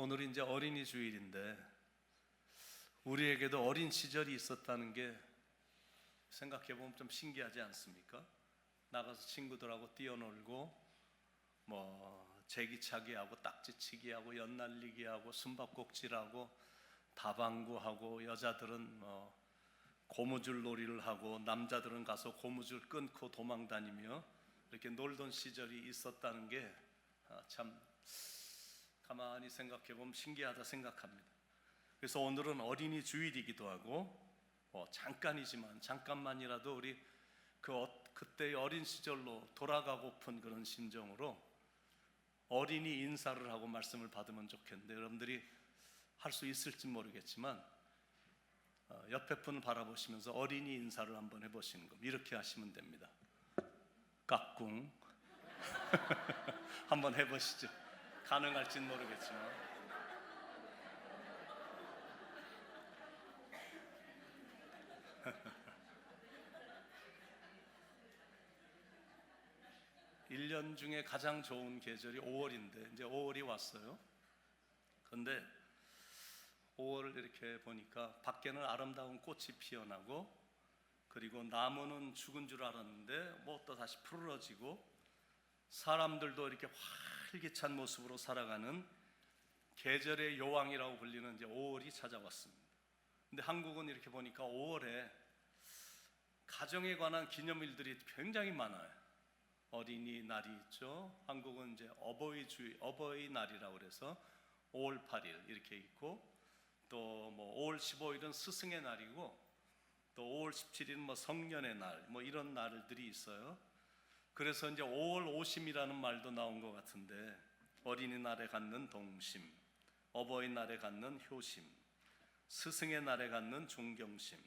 오늘이 이제 어린이 주일인데 우리에게도 어린 시절이 있었다는 게 생각해보면 좀 신기하지 않습니까? 나가서 친구들하고 뛰어놀고 제기차기 하고 딱지치기 하고 연날리기 하고 숨바꼭질하고 다방구하고 여자들은 고무줄 놀이를 하고 남자들은 가서 고무줄 끊고 도망다니며 이렇게 놀던 시절이 있었다는 게 참 가만히 생각해보면 신기하다 생각합니다. 그래서 오늘은 어린이 주일이기도 하고 잠깐만이라도 우리 그때의 어린 시절로 돌아가고픈 그런 심정으로 어린이 인사를 하고 말씀을 받으면 좋겠는데, 여러분들이 할 수 있을지 모르겠지만 옆에 분을 바라보시면서 어린이 인사를 한번 해보시는 겁니다. 이렇게 하시면 됩니다. 까꿍. 한번 해보시죠. 가능할지는 모르겠지만. 일 년 중에 가장 좋은 계절이 5월인데 이제 5월이 왔어요. 그런데 5월을 이렇게 보니까 밖에는 아름다운 꽃이 피어나고, 그리고 나무는 죽은 줄 알았는데 또 다시 푸르러지고, 사람들도 이렇게 활기찬 모습으로 살아가는 계절의 여왕이라고 불리는 이제 5월이 찾아왔습니다. 근데 한국은 이렇게 보니까 5월에 가정에 관한 기념일들이 굉장히 많아요. 어린이날이 있죠. 한국은 이제 어버이날이라고 그래서 5월 8일 이렇게 있고, 또 5월 15일은 스승의 날이고, 또 5월 17일은 성년의 날 이런 날들이 있어요. 그래서 이제 5월 오심이라는 말도 나온 것 같은데, 어린이날에 갖는 동심, 어버이날에 갖는 효심, 스승의 날에 갖는 존경심,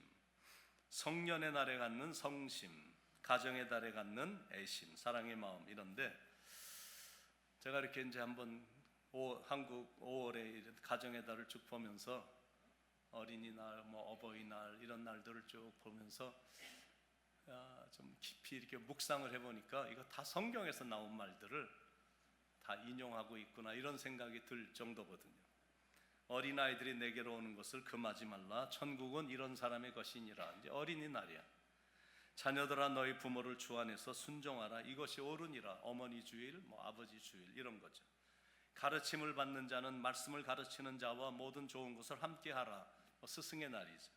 성년의 날에 갖는 성심, 가정의 달에 갖는 애심, 사랑의 마음, 이런데 제가 이렇게 이제 한번 한국 5월의 가정의 달을 쭉 보면서 어린이날, 어버이날 이런 날들을 쭉 보면서 좀 깊이 이렇게 묵상을 해보니까 이거 다 성경에서 나온 말들을 다 인용하고 있구나, 이런 생각이 들 정도거든요. 어린아이들이 내게로 오는 것을 금하지 말라. 천국은 이런 사람의 것이니라. 이제 어린이날이야. 자녀들아 너희 부모를 주 안에서 순종하라. 이것이 옳으니라. 어머니 주일, 아버지 주일 이런 거죠. 가르침을 받는 자는 말씀을 가르치는 자와 모든 좋은 것을 함께 하라. 스승의 날이죠.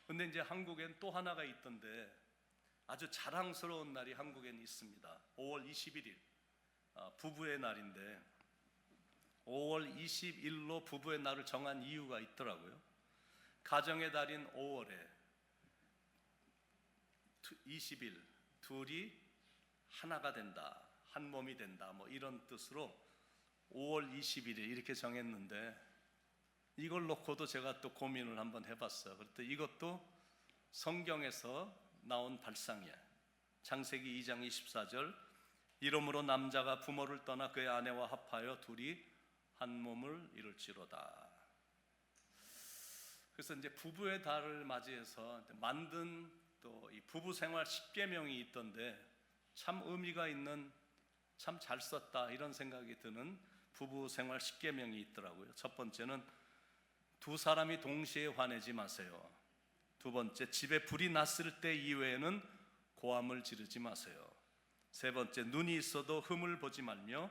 근데 이제 한국엔 또 하나가 있던데, 아주 자랑스러운 날이 한국엔 있습니다. 5월 21일 부부의 날인데, 5월 20일로 부부의 날을 정한 이유가 있더라고요. 가정의 달인 5월에 20일 둘이 하나가 된다, 한 몸이 된다, 이런 뜻으로 5월 21일 이렇게 정했는데, 이걸 놓고도 제가 또 고민을 한번 해봤어요. 그랬더니 이것도 성경에서 나온 발상이야. 창세기 2장 24절, 이러므로 남자가 부모를 떠나 그의 아내와 합하여 둘이 한 몸을 이룰지로다. 그래서 이제 부부의 달을 맞이해서 만든 또 이 부부 생활 10계명이 있던데, 참 의미가 있는, 참 잘 썼다 이런 생각이 드는 부부 생활 10계명이 있더라고요. 첫 번째는 두 사람이 동시에 화내지 마세요. 두 번째, 집에 불이 났을 때 이외에는 고함을 지르지 마세요. 세 번째, 눈이 있어도 흠을 보지 말며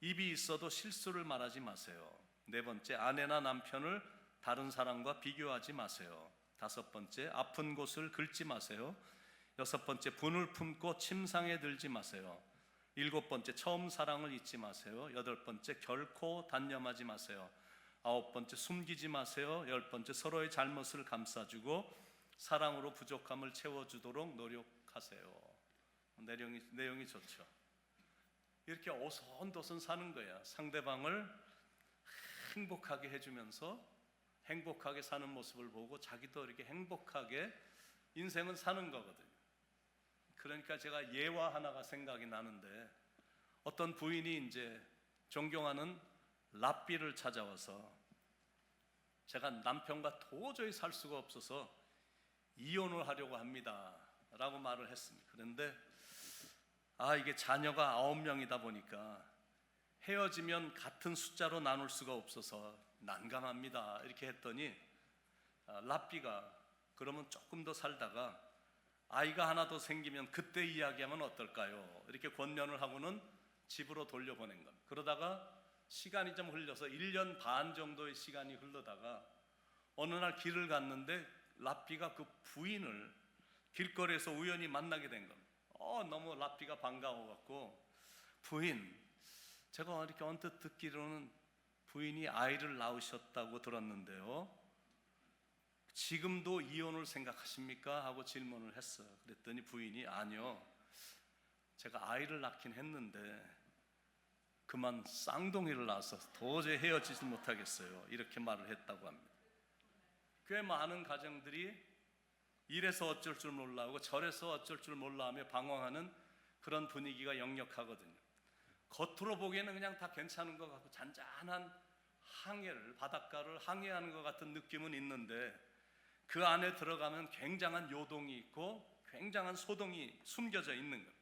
입이 있어도 실수를 말하지 마세요. 네 번째, 아내나 남편을 다른 사람과 비교하지 마세요. 다섯 번째, 아픈 곳을 긁지 마세요. 여섯 번째, 분을 품고 침상에 들지 마세요. 일곱 번째, 처음 사랑을 잊지 마세요. 여덟 번째, 결코 단념하지 마세요. 아홉 번째, 숨기지 마세요. 열 번째, 서로의 잘못을 감싸주고 사랑으로 부족함을 채워주도록 노력하세요. 내용이 좋죠. 이렇게 오손도손 사는 거야. 상대방을 행복하게 해주면서 행복하게 사는 모습을 보고 자기도 이렇게 행복하게 인생은 사는 거거든요. 그러니까 제가 예화 하나가 생각이 나는데, 어떤 부인이 이제 존경하는 랍비를 찾아와서 제가 남편과 도저히 살 수가 없어서 이혼을 하려고 합니다 라고 말을 했습니다. 그런데 이게 자녀가 9명이다 보니까 헤어지면 같은 숫자로 나눌 수가 없어서 난감합니다. 이렇게 했더니 랍비가 그러면 조금 더 살다가 아이가 하나 더 생기면 그때 이야기하면 어떨까요? 이렇게 권면을 하고는 집으로 돌려보낸 겁니다. 그러다가 시간이 좀 흘려서 1년 반 정도의 시간이 흘러다가 어느 날 길을 갔는데 랍비가 그 부인을 길거리에서 우연히 만나게 된 겁니다. 너무 랍비가 반가워갖고, 부인, 제가 이렇게 언뜻 듣기로는 부인이 아이를 낳으셨다고 들었는데요, 지금도 이혼을 생각하십니까? 하고 질문을 했어요. 그랬더니 부인이 아니요, 제가 아이를 낳긴 했는데 그만 쌍둥이를 낳아서 도저히 헤어지지 못하겠어요. 이렇게 말을 했다고 합니다. 꽤 많은 가정들이 이래서 어쩔 줄 몰라하고 저래서 어쩔 줄 몰라하며 방황하는 그런 분위기가 역력하거든요. 겉으로 보기에는 그냥 다 괜찮은 것 같고 잔잔한 항해를, 바닷가를 항해하는 것 같은 느낌은 있는데 그 안에 들어가면 굉장한 요동이 있고 굉장한 소동이 숨겨져 있는 거예요.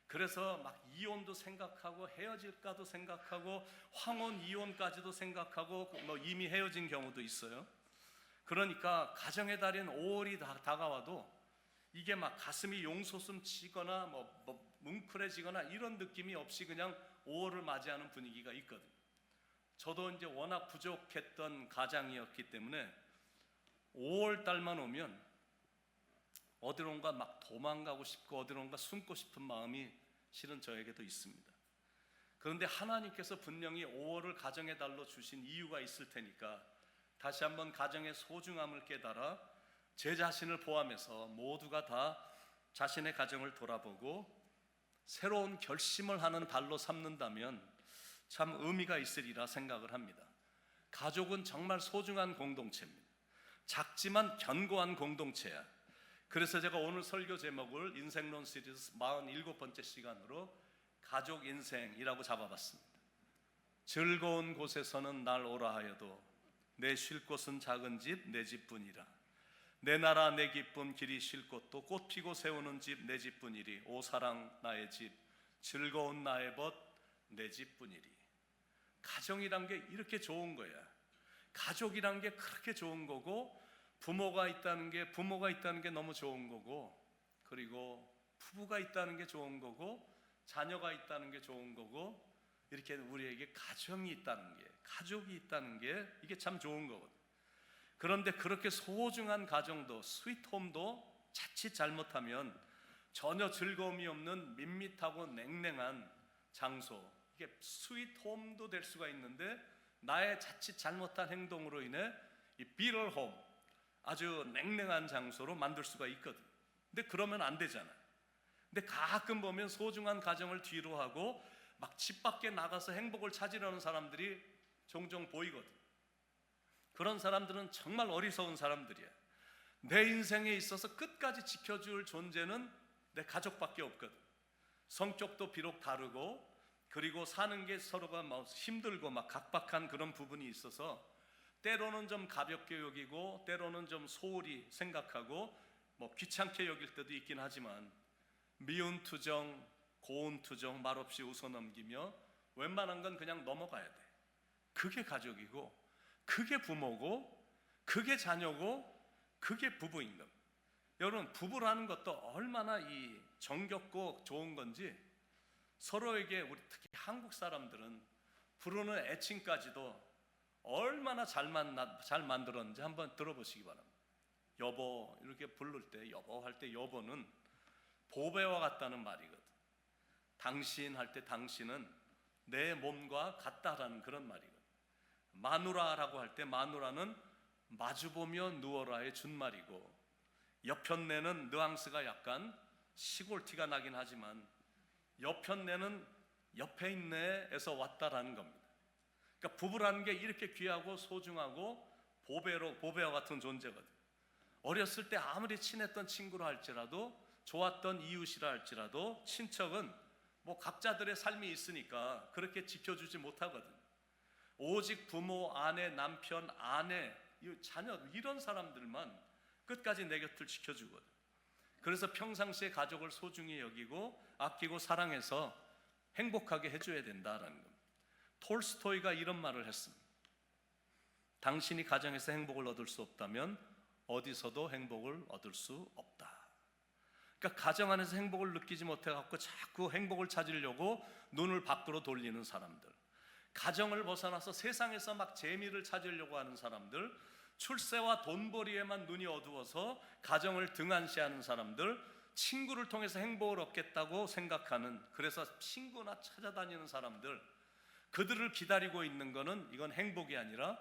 그래서 막 이혼도 생각하고 헤어질까도 생각하고 황혼 이혼까지도 생각하고 뭐 이미 헤어진 경우도 있어요. 그러니까 가정의 달인 5월이 다가와도 이게 막 가슴이 용솟음 치거나 뭐 뭉클해지거나 이런 느낌이 없이 그냥 5월을 맞이하는 분위기가 있거든요. 저도 이제 워낙 부족했던 가장이었기 때문에 5월 달만 오면 어디론가 막 도망가고 싶고 어디론가 숨고 싶은 마음이 실은 저에게도 있습니다. 그런데 하나님께서 분명히 5월을 가정의 달로 주신 이유가 있을 테니까 다시 한번 가정의 소중함을 깨달아 제 자신을 포함해서 모두가 다 자신의 가정을 돌아보고 새로운 결심을 하는 달로 삼는다면 참 의미가 있으리라 생각을 합니다. 가족은 정말 소중한 공동체입니다. 작지만 견고한 공동체야. 그래서 제가 오늘 설교 제목을 인생론 시리즈 47번째 시간으로 가족 인생이라고 잡아봤습니다. 즐거운 곳에서는 날 오라 하여도 내 쉴 곳은 작은 집 내 집뿐이라. 내 나라 내 기쁨 길이 쉴 곳도 꽃 피고 세우는 집 내 집뿐이리. 오 사랑 나의 집 즐거운 나의 벗 내 집뿐이리. 가정이란 게 이렇게 좋은 거야. 가족이란 게 그렇게 좋은 거고 부모가 있다는 게 너무 좋은 거고, 그리고 부부가 있다는 게 좋은 거고 자녀가 있다는 게 좋은 거고, 이렇게 우리에게 가정이 있다는 게, 가족이 있다는 게 이게 참 좋은 거거든요. 그런데 그렇게 소중한 가정도, 스윗홈도 자칫 잘못하면 전혀 즐거움이 없는 밋밋하고 냉랭한 장소, 이게 스윗홈도 될 수가 있는데 나의 자칫 잘못한 행동으로 인해 이 비럴홈, 아주 냉랭한 장소로 만들 수가 있거든. 근데 그러면 안 되잖아. 근데 가끔 보면 소중한 가정을 뒤로 하고 막 집 밖에 나가서 행복을 찾으려는 사람들이 종종 보이거든. 그런 사람들은 정말 어리석은 사람들이야. 내 인생에 있어서 끝까지 지켜줄 존재는 내 가족밖에 없거든. 성격도 비록 다르고 그리고 사는 게 서로가 막 힘들고 막 각박한 그런 부분이 있어서 때로는 좀 가볍게 여기고 때로는 좀 소홀히 생각하고 뭐 귀찮게 여길 때도 있긴 하지만 미운 투정, 고운 투정 말없이 웃어넘기며 웬만한 건 그냥 넘어가야 돼. 그게 가족이고 그게 부모고 그게 자녀고 그게 부부인 겁니다. 여러분, 부부라는 것도 얼마나 이 정겹고 좋은 건지 서로에게, 우리 특히 한국 사람들은 부르는 애칭까지도 얼마나 잘 만들었는지 한번 들어보시기 바랍니다. 여보 이렇게 부를 때, 여보 할 때 여보는 보배와 같다는 말이거든. 당신 할 때 당신은 내 몸과 같다라는 그런 말이거든. 마누라라고 할 때 마누라는 마주보며 누워라의 준말이고, 여편네는 뉘앙스가 약간 시골티가 나긴 하지만 여편네는 옆에 있네에서 왔다라는 겁니다. 그러니까 부부라는 게 이렇게 귀하고 소중하고 보배와 같은 존재거든. 어렸을 때 아무리 친했던 친구라 할지라도, 좋았던 이웃이라 할지라도 친척은 뭐 각자들의 삶이 있으니까 그렇게 지켜주지 못하거든. 오직 부모, 아내, 남편, 아내, 자녀 이런 사람들만 끝까지 내 곁을 지켜주거든. 그래서 평상시에 가족을 소중히 여기고 아끼고 사랑해서 행복하게 해줘야 된다라는 겁니다. 톨스토이가 이런 말을 했습니다. 당신이 가정에서 행복을 얻을 수 없다면 어디서도 행복을 얻을 수 없다. 그러니까 가정 안에서 행복을 느끼지 못해갖고 자꾸 행복을 찾으려고 눈을 밖으로 돌리는 사람들, 가정을 벗어나서 세상에서 막 재미를 찾으려고 하는 사람들, 출세와 돈벌이에만 눈이 어두워서 가정을 등한시하는 사람들, 친구를 통해서 행복을 얻겠다고 생각하는, 그래서 친구나 찾아다니는 사람들, 그들을 기다리고 있는 거는 이건 행복이 아니라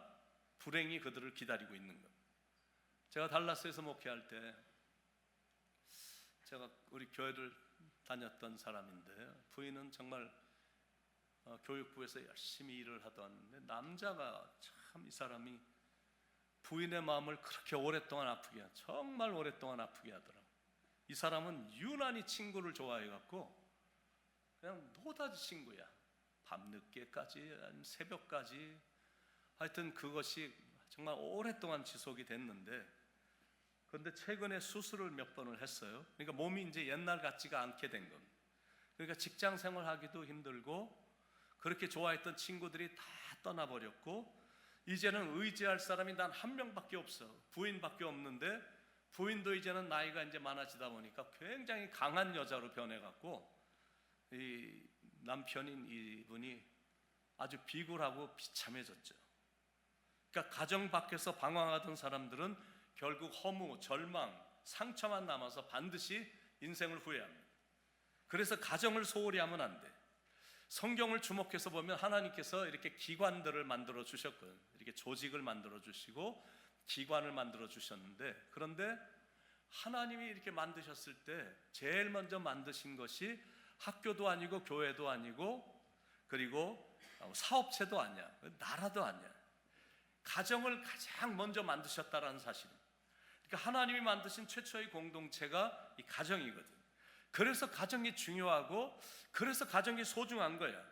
불행이 그들을 기다리고 있는 것. 제가 달라스에서 목회할 때 제가 우리 교회를 다녔던 사람인데, 부인은 정말 교육부에서 열심히 일을 하던 남자가 참 이 사람이 부인의 마음을 그렇게 오랫동안 아프게 하더라고요. 정말 오랫동안 아프게 하더라고요. 이 사람은 유난히 친구를 좋아해갖고 그냥 노다지 친구야. 밤늦게까지 새벽까지, 하여튼 그것이 정말 오랫동안 지속이 됐는데, 그런데 최근에 수술을 몇 번을 했어요. 그러니까 몸이 이제 옛날 같지가 않게 된 겁니다. 그러니까 직장 생활하기도 힘들고, 그렇게 좋아했던 친구들이 다 떠나버렸고, 이제는 의지할 사람이 단 한 명밖에 없어. 부인밖에 없는데, 부인도 이제는 나이가 이제 많아지다 보니까 굉장히 강한 여자로 변해갖고, 이 남편인 이분이 아주 비굴하고 비참해졌죠. 그러니까 가정 밖에서 방황하던 사람들은 결국 허무, 절망, 상처만 남아서 반드시 인생을 후회합니다. 그래서 가정을 소홀히 하면 안 돼. 성경을 주목해서 보면 하나님께서 이렇게 기관들을 만들어 주셨거든요. 이렇게 조직을 만들어 주시고 기관을 만들어 주셨는데, 그런데 하나님이 이렇게 만드셨을 때 제일 먼저 만드신 것이 학교도 아니고 교회도 아니고 그리고 사업체도 아니야, 나라도 아니야. 가정을 가장 먼저 만드셨다라는 사실입니다. 그러니까 하나님이 만드신 최초의 공동체가 이 가정이거든. 그래서 가정이 중요하고, 그래서 가정이 소중한 거야.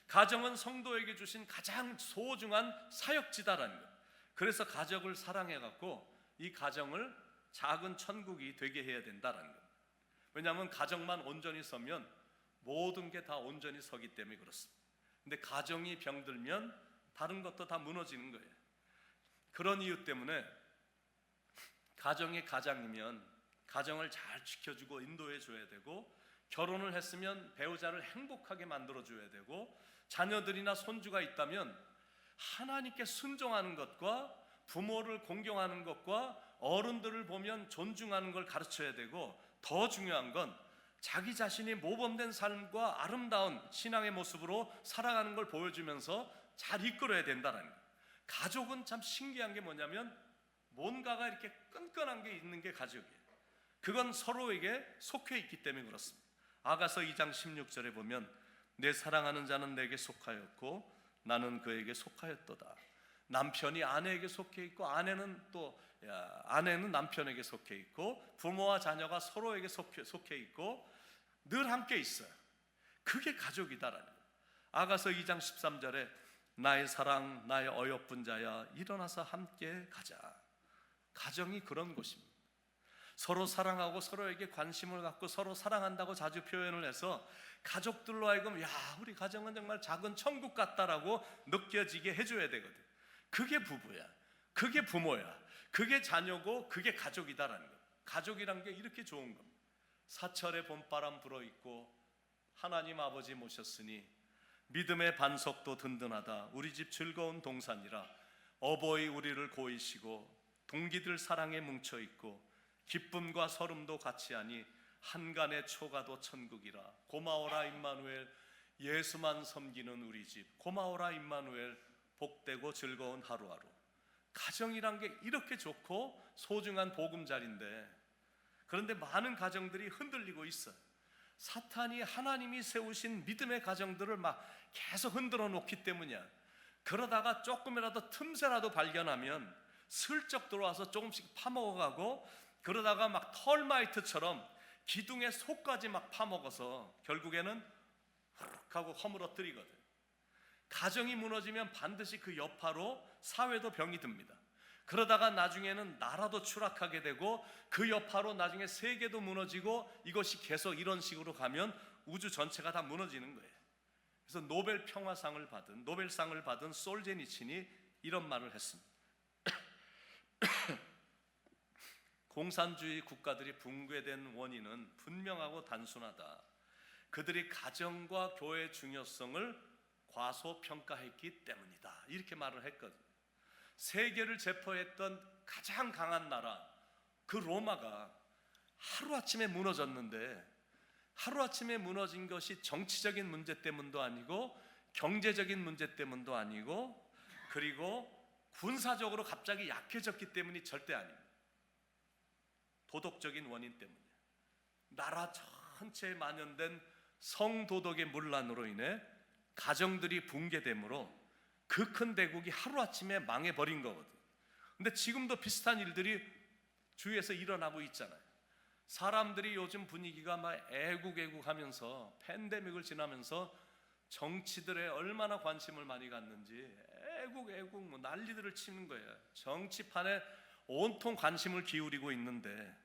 가정은 성도에게 주신 가장 소중한 사역지다라는 거야. 그래서 가정을 사랑해갖고 이 가정을 작은 천국이 되게 해야 된다라는 거야. 왜냐하면 가정만 온전히 서면 모든 게 다 온전히 서기 때문에 그렇습니다. 근데 가정이 병들면 다른 것도 다 무너지는 거예요. 그런 이유 때문에 가정의 가장이면 가정을 잘 지켜주고 인도해 줘야 되고, 결혼을 했으면 배우자를 행복하게 만들어 줘야 되고, 자녀들이나 손주가 있다면 하나님께 순종하는 것과 부모를 공경하는 것과 어른들을 보면 존중하는 걸 가르쳐야 되고, 더 중요한 건 자기 자신이 모범된 삶과 아름다운 신앙의 모습으로 살아가는 걸 보여주면서 잘 이끌어야 된다는 거예요. 가족은 참 신기한 게 뭐냐면 뭔가가 이렇게 끈끈한 게 있는 게 가족이에요. 그건 서로에게 속해 있기 때문에 그렇습니다. 아가서 2장 16절에 보면 내 사랑하는 자는 내게 속하였고 나는 그에게 속하였도다. 남편이 아내에게 속해 있고 아내는 남편에게 속해 있고, 부모와 자녀가 서로에게 속해 있고 늘 함께 있어요. 그게 가족이다라는 거예요. 아가서 2장 13절에 나의 사랑 나의 어여쁜 자야 일어나서 함께 가자. 가정이 그런 곳입니다. 서로 사랑하고 서로에게 관심을 갖고 서로 사랑한다고 자주 표현을 해서 가족들로 하여금 야, 우리 가정은 정말 작은 천국 같다라고 느껴지게 해줘야 되거든. 그게 부부야, 그게 부모야, 그게 자녀고 그게 가족이다라는 거. 가족이란 게 이렇게 좋은 겁니다. 사철에 봄바람 불어있고 하나님 아버지 모셨으니 믿음의 반석도 든든하다. 우리 집 즐거운 동산이라. 어버이 우리를 고이시고 동기들 사랑에 뭉쳐있고 기쁨과 서름도 같이 하니 한간의 초가도 천국이라. 고마워라 임마누엘, 예수만 섬기는 우리 집. 고마워라 임마누엘, 복되고 즐거운 하루하루. 가정이란 게 이렇게 좋고 소중한 보금자리인데, 그런데 많은 가정들이 흔들리고 있어요. 사탄이 하나님이 세우신 믿음의 가정들을 막 계속 흔들어 놓기 때문이야. 그러다가 조금이라도 틈새라도 발견하면 슬쩍 들어와서 조금씩 파먹어가고, 그러다가 막 털마이트처럼 기둥의 속까지 막 파먹어서 결국에는 후룩 하고 허물어뜨리거든. 가정이 무너지면 반드시 그 여파로 사회도 병이 듭니다. 그러다가 나중에는 나라도 추락하게 되고 그 여파로 나중에 세계도 무너지고, 이것이 계속 이런 식으로 가면 우주 전체가 다 무너지는 거예요. 그래서 노벨상을 받은 솔제니친이 이런 말을 했습니다. 공산주의 국가들이 붕괴된 원인은 분명하고 단순하다. 그들이 가정과 교회의 중요성을 과소평가했기 때문이다. 이렇게 말을 했거든요. 세계를 제포했던 가장 강한 나라, 그 로마가 하루아침에 무너졌는데, 하루아침에 무너진 것이 정치적인 문제 때문도 아니고 경제적인 문제 때문도 아니고, 그리고 군사적으로 갑자기 약해졌기 때문이 절대 아닙니다. 도덕적인 원인 때문에, 나라 전체에 만연된 성도덕의 문란으로 인해 가정들이 붕괴되므로 그 큰 대국이 하루아침에 망해버린 거거든. 근데 지금도 비슷한 일들이 주위에서 일어나고 있잖아요. 사람들이 요즘 분위기가 막 애국하면서, 팬데믹을 지나면서 정치들에 얼마나 관심을 많이 갖는지 애국 뭐 난리들을 치는 거예요. 정치판에 온통 관심을 기울이고 있는데,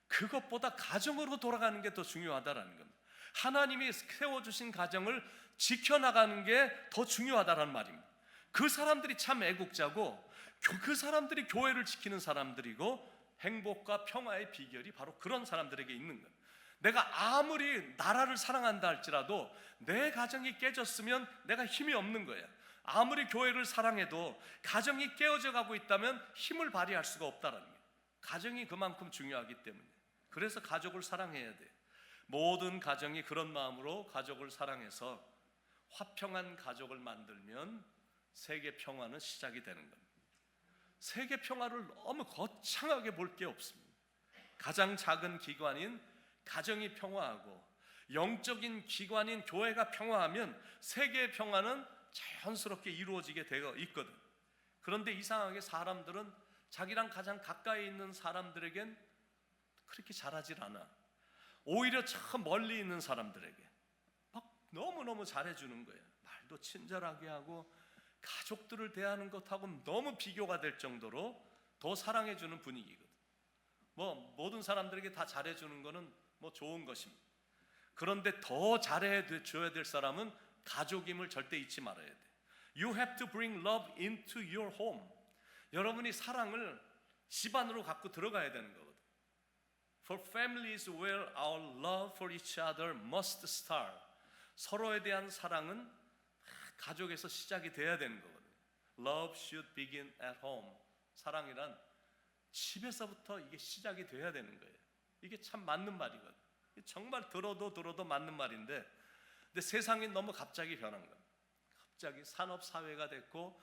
그것보다 가정으로 돌아가는 게 더 중요하다라는 겁니다. 하나님이 세워주신 가정을 지켜나가는 게 더 중요하다라는 말입니다. 그 사람들이 참 애국자고, 그 사람들이 교회를 지키는 사람들이고, 행복과 평화의 비결이 바로 그런 사람들에게 있는 거예요. 내가 아무리 나라를 사랑한다 할지라도 내 가정이 깨졌으면 내가 힘이 없는 거예요. 아무리 교회를 사랑해도 가정이 깨어져 가고 있다면 힘을 발휘할 수가 없다라는 거예요. 가정이 그만큼 중요하기 때문에. 그래서 가족을 사랑해야 돼요. 모든 가정이 그런 마음으로 가족을 사랑해서 화평한 가족을 만들면 세계 평화는 시작이 되는 겁니다. 세계 평화를 너무 거창하게 볼 게 없습니다. 가장 작은 기관인 가정이 평화하고 영적인 기관인 교회가 평화하면 세계의 평화는 자연스럽게 이루어지게 되어 있거든. 그런데 이상하게 사람들은 자기랑 가장 가까이 있는 사람들에겐 그렇게 잘하질 않아. 오히려 참 멀리 있는 사람들에게 막 너무너무 잘해주는 거예요. 말도 친절하게 하고 가족들을 대하는 것하고 너무 비교가 될 정도로 더 사랑해주는 분위기거든. 뭐 모든 사람들에게 다 잘해주는 거는 뭐 좋은 것입니다. 그런데 더 잘해줘야 될 사람은 가족임을 절대 잊지 말아야 돼. You have to bring love into your home. 여러분이 사랑을 집안으로 갖고 들어가야 되는 거거든. For families where our love for each other must start. 서로에 대한 사랑은 가족에서 시작이 돼야 되는 거거든. Love should begin at home. 사랑이란 집에서부터 이게 시작이 돼야 되는 거예요. 이게 참 맞는 말이거든. 정말 들어도 맞는 말인데, 근데 세상이 너무 갑자기 변한 거야. 갑자기 산업 사회가 됐고,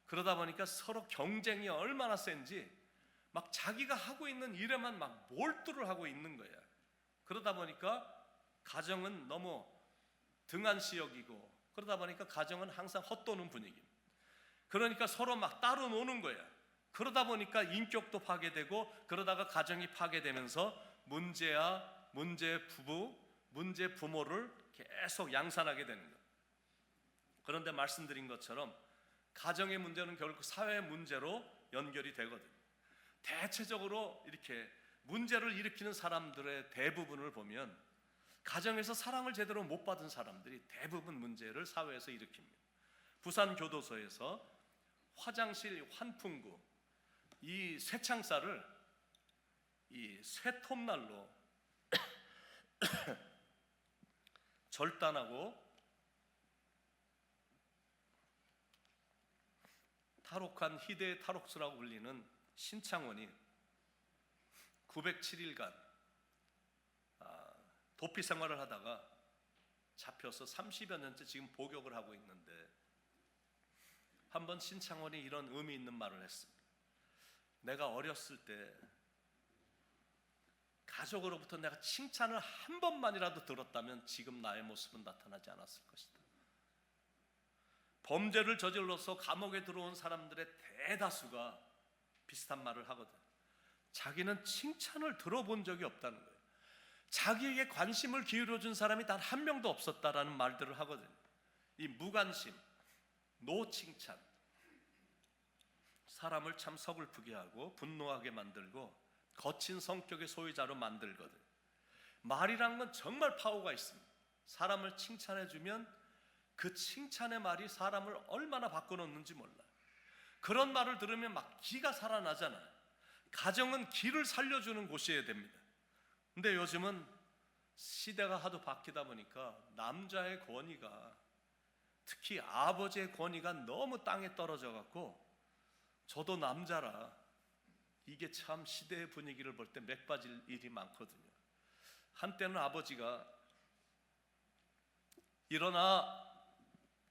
그러다 보니까 서로 경쟁이 얼마나 센지 막 자기가 하고 있는 일에만 막 몰두를 하고 있는 거야. 그러다 보니까 가정은 너무 등한시 여기고, 그러다 보니까 가정은 항상 헛도는 분위기입니다. 그러니까 서로 막 따로 노는 거야. 그러다 보니까 인격도 파괴되고, 그러다가 가정이 파괴되면서 문제 부부, 문제 부모를 계속 양산하게 되는 거예요. 그런데 말씀드린 것처럼 가정의 문제는 결국 사회 문제로 연결이 되거든요. 대체적으로 이렇게 문제를 일으키는 사람들의 대부분을 보면 가정에서 사랑을 제대로 못 받은 사람들이 대부분 문제를 사회에서 일으킵니다. 부산교도소에서 화장실 환풍구, 이 쇠창살을 이 쇠톱날로 절단하고 탈옥한 희대의 탈옥수라고 불리는 신창원이 907일간 도피 생활을 하다가 잡혀서 30여 년째 지금 복역을 하고 있는데, 한번 신창원이 이런 의미 있는 말을 했습니다. 내가 어렸을 때 가족으로부터 내가 칭찬을 한 번만이라도 들었다면 지금 나의 모습은 나타나지 않았을 것이다. 범죄를 저질러서 감옥에 들어온 사람들의 대다수가 비슷한 말을 하거든. 자기는 칭찬을 들어본 적이 없다는 거예요. 자기에게 관심을 기울여준 사람이 단 한 명도 없었다라는 말들을 하거든. 이 무관심, 노칭찬, 사람을 참 서글프게 하고 분노하게 만들고 거친 성격의 소유자로 만들거든. 말이란 건 정말 파워가 있습니다. 사람을 칭찬해주면 그 칭찬의 말이 사람을 얼마나 바꿔놓는지 몰라요. 그런 말을 들으면 막 기가 살아나잖아요. 가정은 기를 살려주는 곳이어야 됩니다. 근데 요즘은 시대가 하도 바뀌다 보니까 남자의 권위가, 특히 아버지의 권위가 너무 땅에 떨어져 갖고, 저도 남자라 이게 참 시대의 분위기를 볼 때 맥빠질 일이 많거든요. 한때는 아버지가 일어나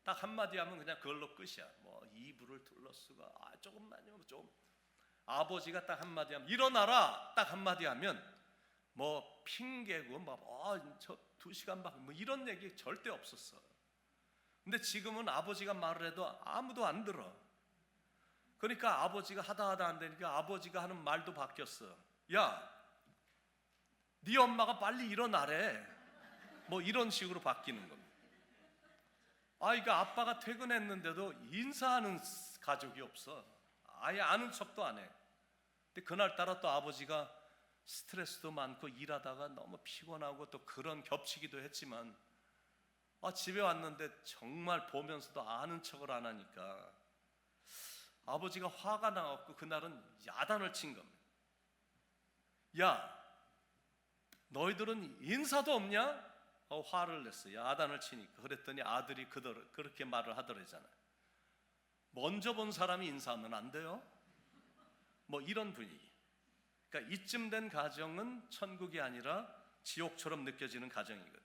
딱 한마디 하면 그냥 그걸로 끝이야. 뭐 이불을 둘러쓰고 조금만요 좀. 아버지가 딱 한마디 하면 일어나라 딱 한마디 하면 뭐 핑계고 저 2시간밖에 뭐 이런 얘기 절대 없었어. 근데 지금은 아버지가 말을 해도 아무도 안 들어. 그러니까 아버지가 하다 안 되니까 아버지가 하는 말도 바뀌었어. 야, 네 엄마가 빨리 일어나래. 뭐 이런 식으로 바뀌는 겁니다. 그러니까 아빠가 퇴근했는데도 인사하는 가족이 없어. 아예 아는 척도 안 해. 근데 그날따라 또 아버지가 스트레스도 많고 일하다가 너무 피곤하고 또 그런 겹치기도 했지만 집에 왔는데 정말 보면서도 아는 척을 안 하니까 아버지가 화가 나갖고 그날은 야단을 친 겁니다. 야, 너희들은 인사도 없냐? 화를 냈어요. 야단을 치니까. 그랬더니 아들이 그렇게 말을 하더래잖아요. 먼저 본 사람이 인사하면 안 돼요? 뭐 이런 분위기. 그러니까 이쯤 된 가정은 천국이 아니라 지옥처럼 느껴지는 가정이거든요.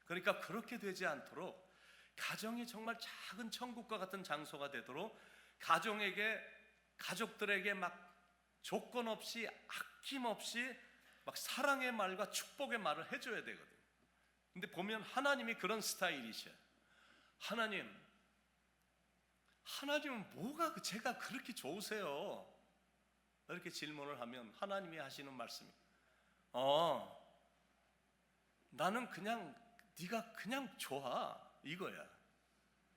그러니까 그렇게 되지 않도록 가정이 정말 작은 천국과 같은 장소가 되도록 가족들에게 막 조건 없이 아낌없이 막 사랑의 말과 축복의 말을 해줘야 되거든요. 근데 보면 하나님이 그런 스타일이셔요. 하나님은 뭐가 제가 그렇게 좋으세요? 이렇게 질문을 하면 하나님이 하시는 말씀이 나는 그냥 네가 그냥 좋아 이거야.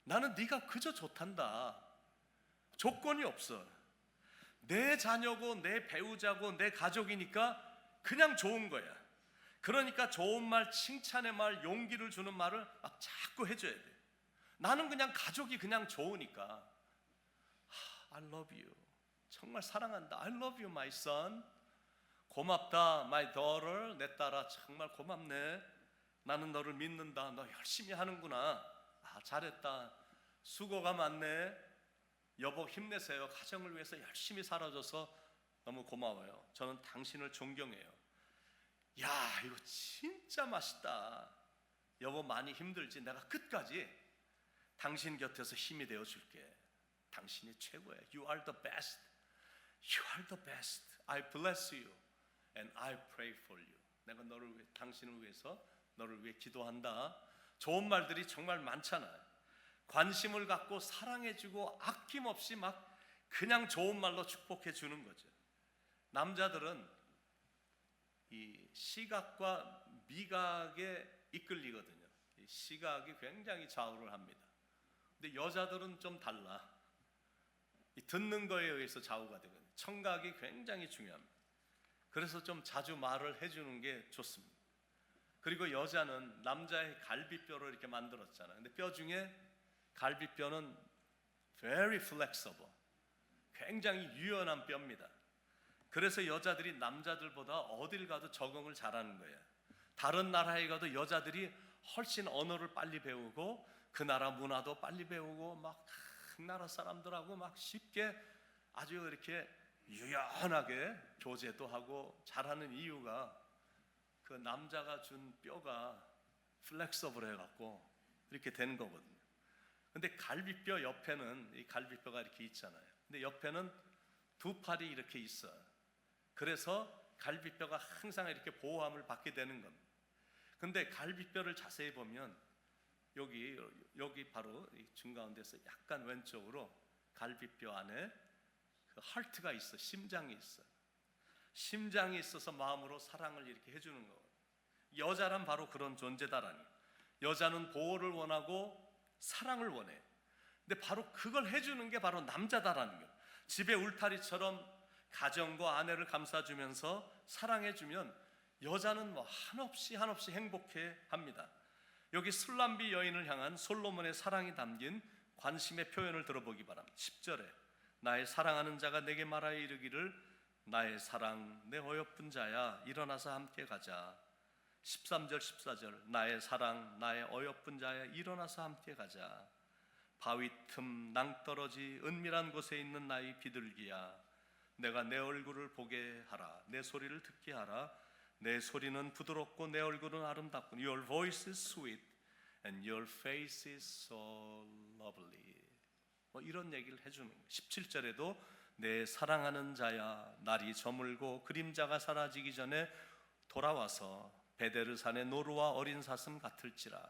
나는 네가 그저 좋단다. 조건이 없어. 내 자녀고 내 배우자고 내 가족이니까 그냥 좋은 거야. 그러니까 좋은 말, 칭찬의 말, 용기를 주는 말을 막 자꾸 해줘야 돼. 나는 그냥 가족이 그냥 좋으니까 I love you. 정말 사랑한다. I love you, my son. 고맙다, my daughter. 내 딸아 정말 고맙네. 나는 너를 믿는다. 너 열심히 하는구나. 잘했다. 수고가 많네. 여보 힘내세요. 가정을 위해서 열심히 살아줘서 너무 고마워요. 저는 당신을 존경해요. 야, 이거 진짜 맛있다. 여보 많이 힘들지? 내가 끝까지 당신 곁에서 힘이 되어줄게. 당신이 최고야. You are the best. You are the best. I bless you and I pray for you. 내가 당신을 위해서 너를 위해 기도한다. 좋은 말들이 정말 많잖아요. 관심을 갖고 사랑해주고 아낌없이 막 그냥 좋은 말로 축복해 주는 거죠. 남자들은 이 시각과 미각에 이끌리거든요. 이 시각이 굉장히 좌우를 합니다. 근데 여자들은 좀 달라. 이 듣는 거에 의해서 좌우가 되거든요. 청각이 굉장히 중요합니다. 그래서 좀 자주 말을 해주는 게 좋습니다. 그리고 여자는 남자의 갈비뼈로 이렇게 만들었잖아요. 근데 뼈 중에 갈비뼈는 very flexible, 굉장히 유연한 뼈입니다. 그래서 여자들이 남자들보다 어딜 가도 적응을 잘하는 거예요. 다른 나라에 가도 여자들이 훨씬 언어를 빨리 배우고 그 나라 문화도 빨리 배우고 막 그 나라 사람들하고 막 쉽게 아주 이렇게 유연하게 교제도 하고 잘하는 이유가 그 남자가 준 뼈가 플렉서블 해갖고 이렇게 되는 거거든요. 근데 갈비뼈 옆에는 이 갈비뼈가 이렇게 있잖아요. 근데 옆에는 두 팔이 이렇게 있어요. 그래서 갈비뼈가 항상 이렇게 보호함을 받게 되는 겁니다. 근데 갈비뼈를 자세히 보면 여기 바로 이 중가운데서 약간 왼쪽으로 갈비뼈 안에 그 하트가 있어, 심장이 있어. 심장이 있어서 마음으로 사랑을 이렇게 해주는 거거든요. 여자란 바로 그런 존재다라니. 여자는 보호를 원하고 사랑을 원해. 근데 바로 그걸 해주는 게 바로 남자다라는 거예요. 집에 울타리처럼 가정과 아내를 감싸주면서 사랑해주면 여자는 뭐 한없이 행복해 합니다. 여기 술람비 여인을 향한 솔로몬의 사랑이 담긴 관심의 표현을 들어보기 바랍니다. 10절에 나의 사랑하는 자가 내게 말하여 이르기를 나의 사랑 내 어여쁜 자야 일어나서 함께 가자. 13절 14절 나의 사랑 나의 어여쁜 자야 일어나서 함께 가자. 바위 틈 낭떠러지 은밀한 곳에 있는 나의 비둘기야 내가 내 얼굴을 보게 하라. 내 소리를 듣게 하라. 내 소리는 부드럽고 내 얼굴은 아름답고 Your voice is sweet and your face is so lovely. 이런 얘기를 해주는 거예요. 17절에도 내 사랑하는 자야 날이 저물고 그림자가 사라지기 전에 돌아와서 베데르 산의 노루와 어린 사슴 같을지라.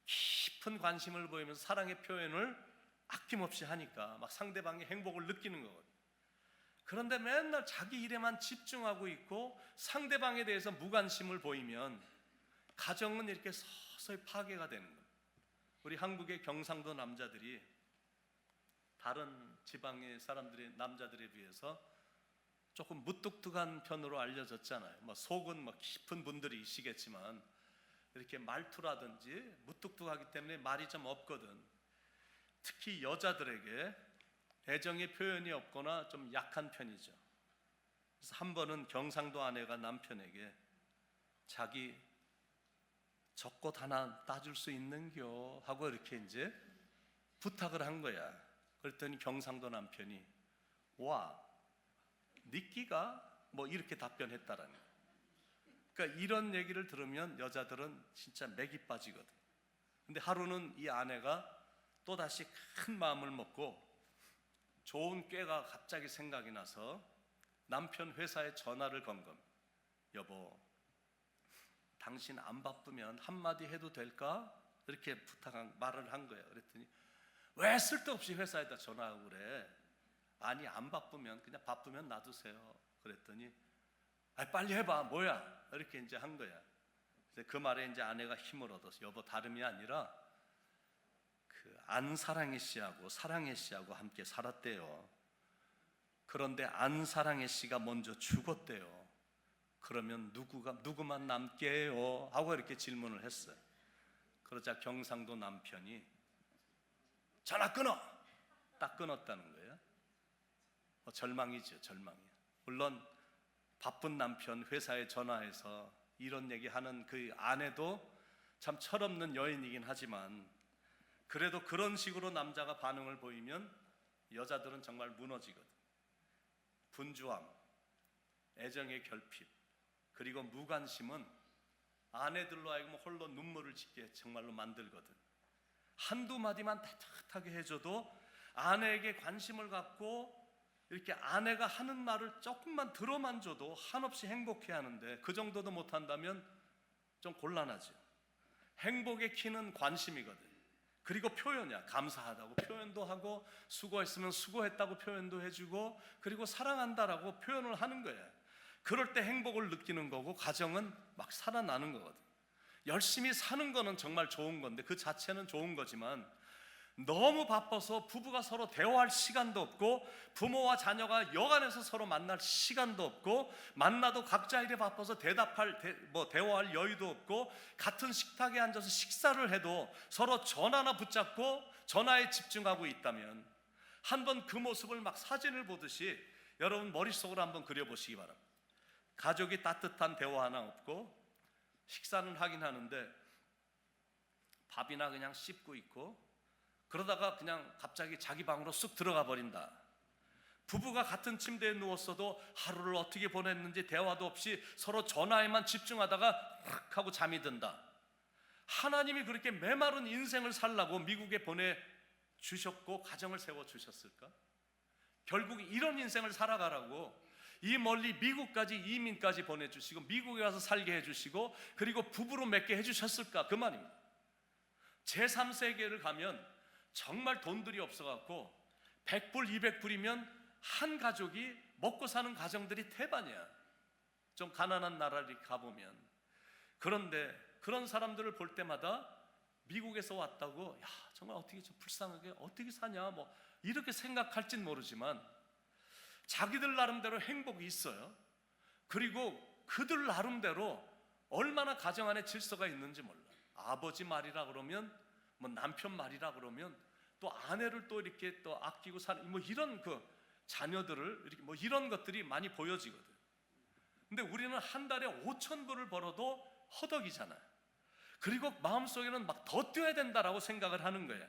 깊은 관심을 보이면서 사랑의 표현을 아낌없이 하니까 막 상대방의 행복을 느끼는 거거든요. 그런데 맨날 자기 일에만 집중하고 있고 상대방에 대해서 무관심을 보이면 가정은 이렇게 서서히 파괴가 되는 거예요. 우리 한국의 경상도 남자들이 다른 지방의 사람들의 남자들에 비해서 조금 무뚝뚝한 편으로 알려졌잖아요. 속은 깊은 분들이시겠지만 이렇게 말투라든지 무뚝뚝하기 때문에 말이 좀 없거든. 특히 여자들에게 애정의 표현이 없거나 좀 약한 편이죠. 그래서 한 번은 경상도 아내가 남편에게 자기 젖꽃 하나 따줄 수 있는겨 하고 이렇게 이제 부탁을 한 거야. 그랬더니 경상도 남편이 와 니끼가 이렇게 답변했다라는 거야. 그러니까 이런 얘기를 들으면 여자들은 진짜 맥이 빠지거든. 근데 하루는 이 아내가 또다시 큰 마음을 먹고 좋은 꾀가 갑자기 생각이 나서 남편 회사에 전화를 건 겁니다. 여보, 당신 안 바쁘면 한마디 해도 될까? 이렇게 말을 한 거예요. 그랬더니 왜 쓸데없이 회사에다 전화하고 그래? 아니 안 바쁘면 그냥 바쁘면 놔두세요. 그랬더니 빨리 해봐 뭐야? 이렇게 이제 한 거야. 그래서 그 말에 이제 아내가 힘을 얻어서 여보 다름이 아니라 안사랑의 씨하고 사랑의 씨하고 함께 살았대요. 그런데 안사랑의 씨가 먼저 죽었대요. 그러면 누구만 남게요? 하고 이렇게 질문을 했어요. 그러자 경상도 남편이 전화 끊어! 딱 끊었다는 거예요. 절망이죠, 절망이에요. 물론 바쁜 남편 회사에 전화해서 이런 얘기하는 그 아내도 참 철없는 여인이긴 하지만 그래도 그런 식으로 남자가 반응을 보이면 여자들은 정말 무너지거든. 분주함, 애정의 결핍, 그리고 무관심은 아내들로 하여금 홀로 눈물을 짓게 정말로 만들거든. 한두 마디만 따뜻하게 해줘도 아내에게 관심을 갖고 이렇게 아내가 하는 말을 조금만 들어만 줘도 한없이 행복해하는데 그 정도도 못한다면 좀 곤란하죠. 행복의 키는 관심이거든. 그리고 표현이야. 감사하다고 표현도 하고 수고했으면 수고했다고 표현도 해주고 그리고 사랑한다라고 표현을 하는 거야. 그럴 때 행복을 느끼는 거고 가정은 막 살아나는 거거든. 열심히 사는 거는 정말 좋은 건데 그 자체는 좋은 거지만 너무 바빠서 부부가 서로 대화할 시간도 없고 부모와 자녀가 여간해서 서로 만날 시간도 없고 만나도 각자 일에 바빠서 대화할 여유도 없고 같은 식탁에 앉아서 식사를 해도 서로 전화나 붙잡고 전화에 집중하고 있다면 한번 그 모습을 막 사진을 보듯이 여러분 머릿속으로 한번 그려보시기 바랍니다. 가족이 따뜻한 대화 하나 없고 식사는 하긴 하는데 밥이나 그냥 씹고 있고 그러다가 그냥 갑자기 자기 방으로 쑥 들어가 버린다. 부부가 같은 침대에 누웠어도 하루를 어떻게 보냈는지 대화도 없이 서로 전화에만 집중하다가 팍 하고 잠이 든다. 하나님이 그렇게 메마른 인생을 살라고 미국에 보내주셨고 가정을 세워주셨을까? 결국 이런 인생을 살아가라고 이 멀리 미국까지 이민까지 보내주시고 미국에 가서 살게 해주시고 그리고 부부로 맺게 해주셨을까? 그 말입니다. 제3세계를 가면 정말 돈들이 없어갖고 100불, 200불이면 한 가족이 먹고 사는 가정들이 대반이야. 좀 가난한 나라를 가보면. 그런데 그런 사람들을 볼 때마다 미국에서 왔다고 야 정말 어떻게 좀 불쌍하게 어떻게 사냐 이렇게 생각할진 모르지만 자기들 나름대로 행복이 있어요. 그리고 그들 나름대로 얼마나 가정 안에 질서가 있는지 몰라. 아버지 말이라 그러면 뭐 남편 말이라 그러면 또 아내를 또 이렇게 또 아끼고 사는 뭐 이런 그 자녀들을 이렇게 뭐 이런 것들이 많이 보여지거든. 근데 우리는 한 달에 5,000불을 벌어도 허덕이잖아요. 그리고 마음속에는 막 더 뛰어야 된다라고 생각을 하는 거예요.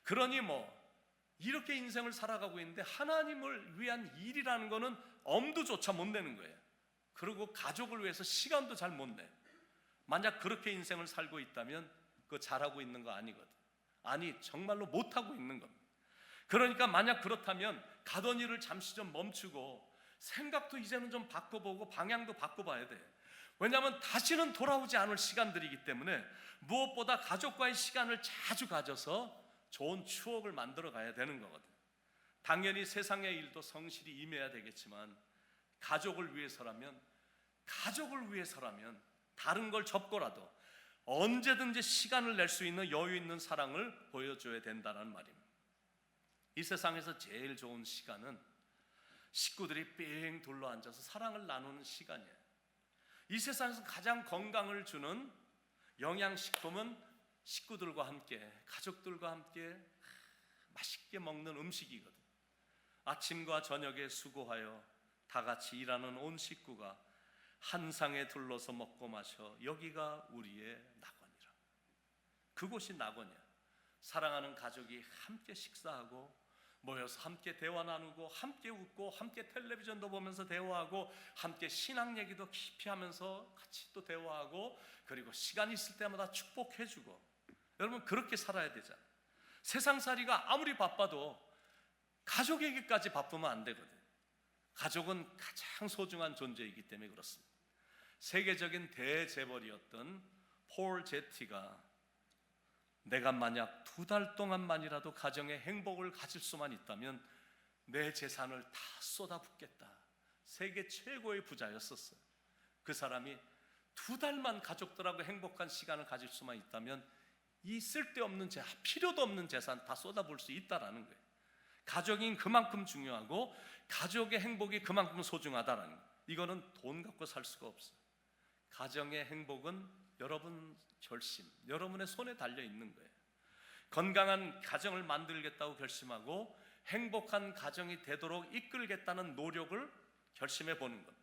그러니 뭐 이렇게 인생을 살아가고 있는데 하나님을 위한 일이라는 거는 엄두조차 못 내는 거예요. 그리고 가족을 위해서 시간도 잘 못 내. 만약 그렇게 인생을 살고 있다면 그거 잘하고 있는 거 아니거든. 아니 정말로 못하고 있는 겁니다. 그러니까 만약 그렇다면 가던 일을 잠시 좀 멈추고 생각도 이제는 좀 바꿔보고 방향도 바꿔봐야 돼. 왜냐하면 다시는 돌아오지 않을 시간들이기 때문에 무엇보다 가족과의 시간을 자주 가져서 좋은 추억을 만들어 가야 되는 거거든. 당연히 세상의 일도 성실히 임해야 되겠지만 가족을 위해서라면 다른 걸 접고라도 언제든지 시간을 낼 수 있는 여유 있는 사랑을 보여줘야 된다는 말입니다. 이 세상에서 제일 좋은 시간은 식구들이 삥 둘러앉아서 사랑을 나누는 시간이에요. 이 세상에서 가장 건강을 주는 영양식품은 식구들과 함께, 가족들과 함께 맛있게 먹는 음식이거든. 아침과 저녁에 수고하여 다 같이 일하는 온 식구가 한 상에 둘러서 먹고 마셔 여기가 우리의 낙원이라. 그곳이 낙원이야. 사랑하는 가족이 함께 식사하고 모여서 함께 대화 나누고 함께 웃고 함께 텔레비전도 보면서 대화하고 함께 신앙 얘기도 깊이 하면서 같이 또 대화하고 그리고 시간 있을 때마다 축복해주고. 여러분 그렇게 살아야 되잖아. 세상살이가 아무리 바빠도 가족에게까지 바쁘면 안 되거든. 가족은 가장 소중한 존재이기 때문에 그렇습니다. 세계적인 대재벌이었던 폴 제티가 내가 만약 2달 동안만이라도 가정의 행복을 가질 수만 있다면 내 재산을 다 쏟아붓겠다. 세계 최고의 부자였었어요. 그 사람이 2달만 가족들하고 행복한 시간을 가질 수만 있다면 이 쓸데없는 필요도 없는 재산 다 쏟아부을 수 있다라는 거예요. 가족이 그만큼 중요하고 가족의 행복이 그만큼 소중하다라는 거예요. 이거는 돈 갖고 살 수가 없어요. 가정의 행복은 여러분 결심, 여러분의 손에 달려 있는 거예요. 건강한 가정을 만들겠다고 결심하고 행복한 가정이 되도록 이끌겠다는 노력을 결심해 보는 것.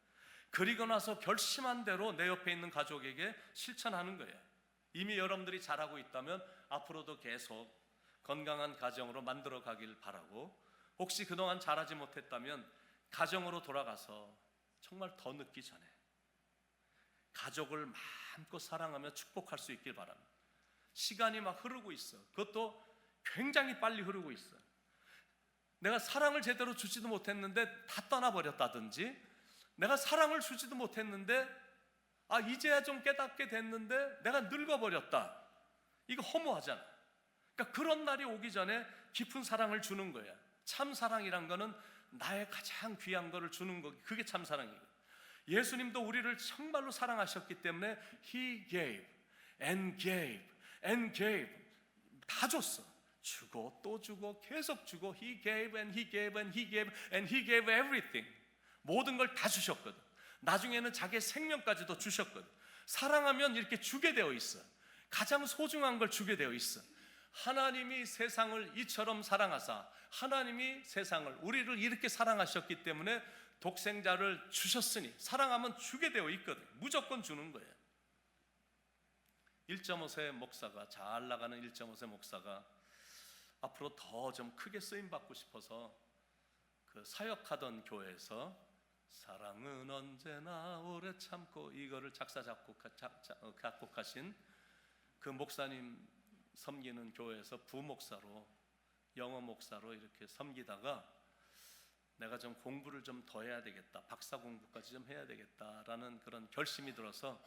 그리고 나서 결심한 대로 내 옆에 있는 가족에게 실천하는 거예요. 이미 여러분들이 잘하고 있다면 앞으로도 계속 건강한 가정으로 만들어 가길 바라고, 혹시 그동안 잘하지 못했다면 가정으로 돌아가서 정말 더 늦기 전에 가족을 마음껏 사랑하며 축복할 수 있길 바랍니다. 시간이 막 흐르고 있어. 그것도 굉장히 빨리 흐르고 있어. 내가 사랑을 제대로 주지도 못했는데 다 떠나버렸다든지, 내가 사랑을 주지도 못했는데 이제야 좀 깨닫게 됐는데 내가 늙어버렸다. 이거 허무하잖아. 그러니까 그런 날이 오기 전에 깊은 사랑을 주는 거야. 참 사랑이란 거는 나의 가장 귀한 거를 주는 거, 그게 참 사랑이에요. 예수님도 우리를 정말로 사랑하셨기 때문에 He gave and gave and gave, 다 줬어. 주고 또 주고 계속 주고 He gave and He gave and He gave and He gave everything. 모든 걸 다 주셨거든. 나중에는 자기의 생명까지도 주셨거든. 사랑하면 이렇게 주게 되어 있어. 가장 소중한 걸 주게 되어 있어. 하나님이 세상을 이처럼 사랑하사, 하나님이 세상을, 우리를 이렇게 사랑하셨기 때문에 독생자를 주셨으니, 사랑하면 주게 되어 있거든. 무조건 주는 거예요. 1.5세 목사가, 잘 나가는 1.5세 목사가 앞으로 더 좀 크게 쓰임 받고 싶어서 그 사역하던 교회에서 사랑은 언제나 오래 참고, 이거를 작사 작곡하신 그 목사님 섬기는 교회에서 부목사로, 영어 목사로 이렇게 섬기다가 내가 좀 공부를 좀 더 해야 되겠다, 박사 공부까지 좀 해야 되겠다라는 그런 결심이 들어서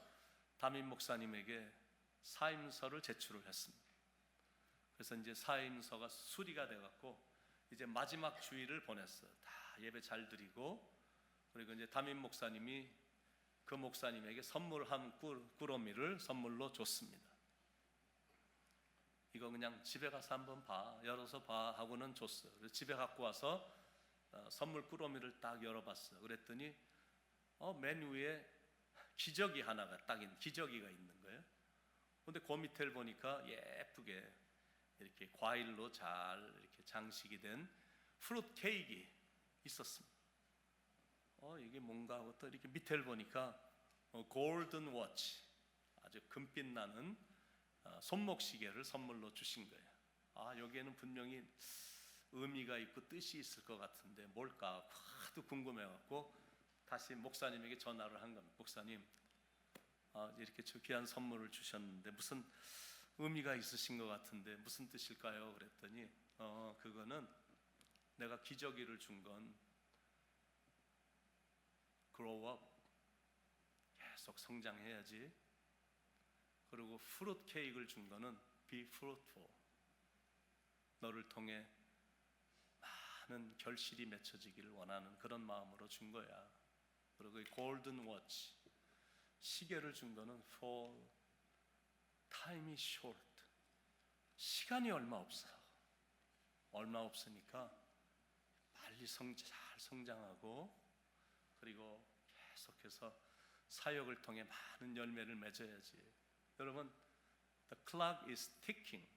담임 목사님에게 사임서를 제출을 했습니다. 그래서 이제 사임서가 수리가 돼갖고 이제 마지막 주일을 보냈어요. 다 예배 잘 드리고, 그리고 이제 담임 목사님이 그 목사님에게 선물 한 꾸러미를 선물로 줬습니다. 이거 그냥 집에 가서 한번 봐, 열어서 봐 하고는 줬어요. 그래서 집에 갖고 와서 선물 꾸러미를 딱 열어봤어요. 그랬더니 맨 위에 기저귀 하나가 딱 기저귀가 있는 거예요. 근데 그 밑에를 보니까 예쁘게 이렇게 과일로 잘 이렇게 장식이 된 프루트 케이크 있었습니다. 이게 뭔가 하고 또 이렇게 밑에를 보니까 골든 워치, 아주 금빛 나는 손목 시계를 선물로 주신 거예요. 여기에는 분명히 의미가 있고 뜻이 있을 것 같은데 뭘까 하도 궁금해갖고 다시 목사님에게 전화를 한 겁니다. 목사님, 이렇게 귀한 선물을 주셨는데 무슨 의미가 있으신 것 같은데 무슨 뜻일까요? 그랬더니 그거는 내가 기저귀를 준 건 grow up, 계속 성장해야지. 그리고 프루트 케이크를 준 거는 be fruitful, 너를 통해 많은 결실이 맺혀지기를 원하는 그런 마음으로 준 거야. 그리고 이 골든 워치, 시계를 준 거는 for time is short, 시간이 얼마 없어. 얼마 없으니까 빨리 잘 성장하고 그리고 계속해서 사역을 통해 많은 열매를 맺어야지. 여러분, the clock is ticking,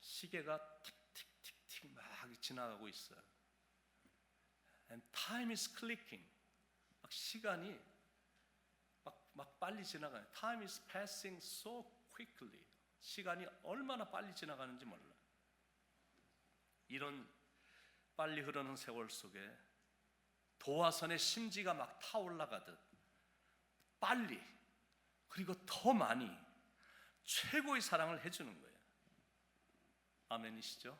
시계가 틱틱틱틱 막 지나가고 있어요. And time is clicking, 막 시간이 막 빨리 지나가요. Time is passing so quickly, 시간이 얼마나 빨리 지나가는지 몰라. 이런 빨리 흐르는 세월 속에 도화선의 심지가 막 타올라가듯 빨리 그리고 더 많이 최고의 사랑을 해주는 거예요. 아멘이시죠?